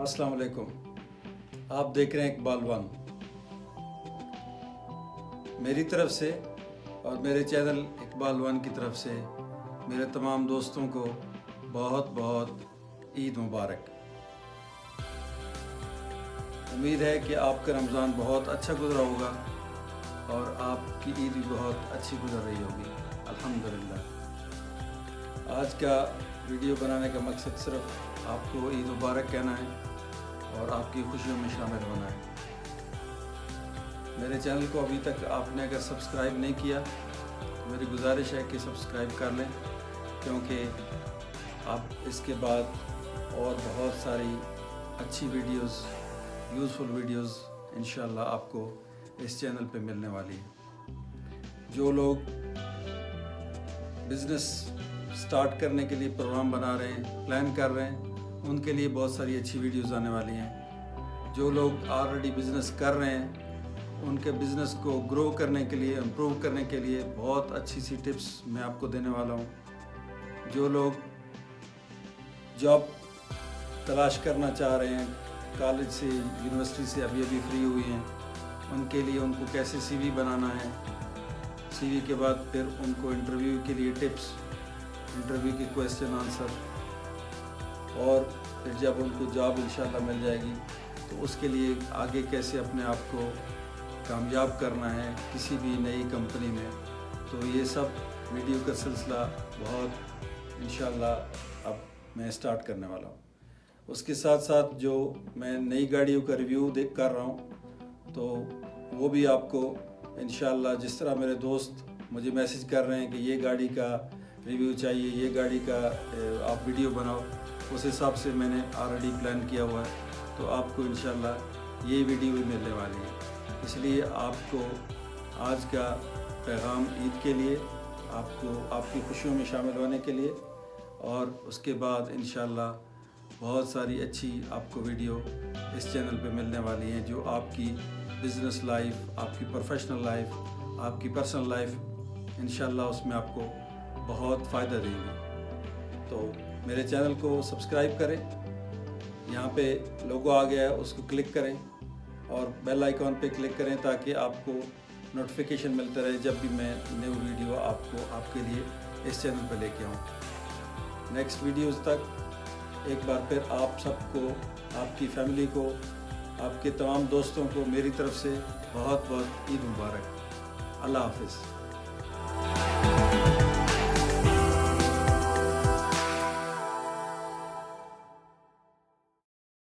अस्सलाम वालेकुम। आप देख रहे हैं इकबाल वन। मेरी तरफ से और मेरे चैनल इकबाल वन की तरफ से मेरे तमाम दोस्तों को बहुत बहुत ईद मुबारक। उम्मीद है कि आपका रमज़ान बहुत अच्छा गुज़रा होगा और आपकी ईद भी बहुत अच्छी गुज़र रही होगी अल्हम्दुलिल्लाह। आज का वीडियो बनाने का मकसद सिर्फ आपको ईद मुबारक कहना है और आपकी खुशियों में शामिल होना है। मेरे चैनल को अभी तक आपने अगर सब्सक्राइब नहीं किया तो मेरी गुजारिश है कि सब्सक्राइब कर लें, क्योंकि आप इसके बाद और बहुत सारी अच्छी वीडियोस, यूज़फुल वीडियोस इंशाल्लाह आपको इस चैनल पे मिलने वाली है। जो लोग बिज़नेस स्टार्ट करने के लिए प्रोग्राम बना रहे हैं, प्लान कर रहे हैं, उनके लिए बहुत सारी अच्छी वीडियोस आने वाली हैं। जो लोग ऑलरेडी बिज़नेस कर रहे हैं उनके बिज़नेस को ग्रो करने के लिए, इम्प्रूव करने के लिए बहुत अच्छी सी टिप्स मैं आपको देने वाला हूँ। जो लोग जॉब तलाश करना चाह रहे हैं, कॉलेज से, यूनिवर्सिटी से अभी फ्री हुई हैं, उनके लिए उनको कैसे सीवी बनाना है, सीवी के बाद फिर उनको इंटरव्यू के लिए टिप्स, इंटरव्यू के क्वेश्चन आंसर, और फिर जब उनको जॉब इंशाल्लाह मिल जाएगी तो उसके लिए आगे कैसे अपने आप को कामयाब करना है किसी भी नई कंपनी में। तो ये सब वीडियो का सिलसिला बहुत इंशाल्लाह अब मैं स्टार्ट करने वाला हूँ। उसके साथ साथ जो मैं नई गाड़ियों का रिव्यू कर रहा हूँ तो वो भी आपको इंशाल्लाह, जिस तरह मेरे दोस्त मुझे मैसेज कर रहे हैं कि ये गाड़ी का रिव्यू चाहिए, ये गाड़ी का आप वीडियो बनाओ, उस हिसाब से मैंने ऑलरेडी प्लान किया हुआ है। तो आपको इंशाल्लाह ये वीडियो भी मिलने वाली है। इसलिए आपको आज का पैगाम ईद के लिए, आपको आपकी खुशियों में शामिल होने के लिए, और उसके बाद इंशाल्लाह बहुत सारी अच्छी आपको वीडियो इस चैनल पे मिलने वाली हैं जो आपकी बिज़नेस लाइफ, आपकी प्रोफेशनल लाइफ, आपकी पर्सनल लाइफ इंशाल्लाह उसमें आपको बहुत फ़ायदा देंगी। तो मेरे चैनल को सब्सक्राइब करें, यहाँ पे लोगो आ गया है उसको क्लिक करें और बेल आइकॉन पे क्लिक करें ताकि आपको नोटिफिकेशन मिलता रहे जब भी मैं न्यू वीडियो आपके लिए इस चैनल पे लेके आऊँ। नेक्स्ट वीडियोस तक एक बार फिर आप सबको, आपकी फैमिली को, आपके तमाम दोस्तों को मेरी तरफ से बहुत बहुत ईद मुबारक। अल्लाह हाफ़िज़।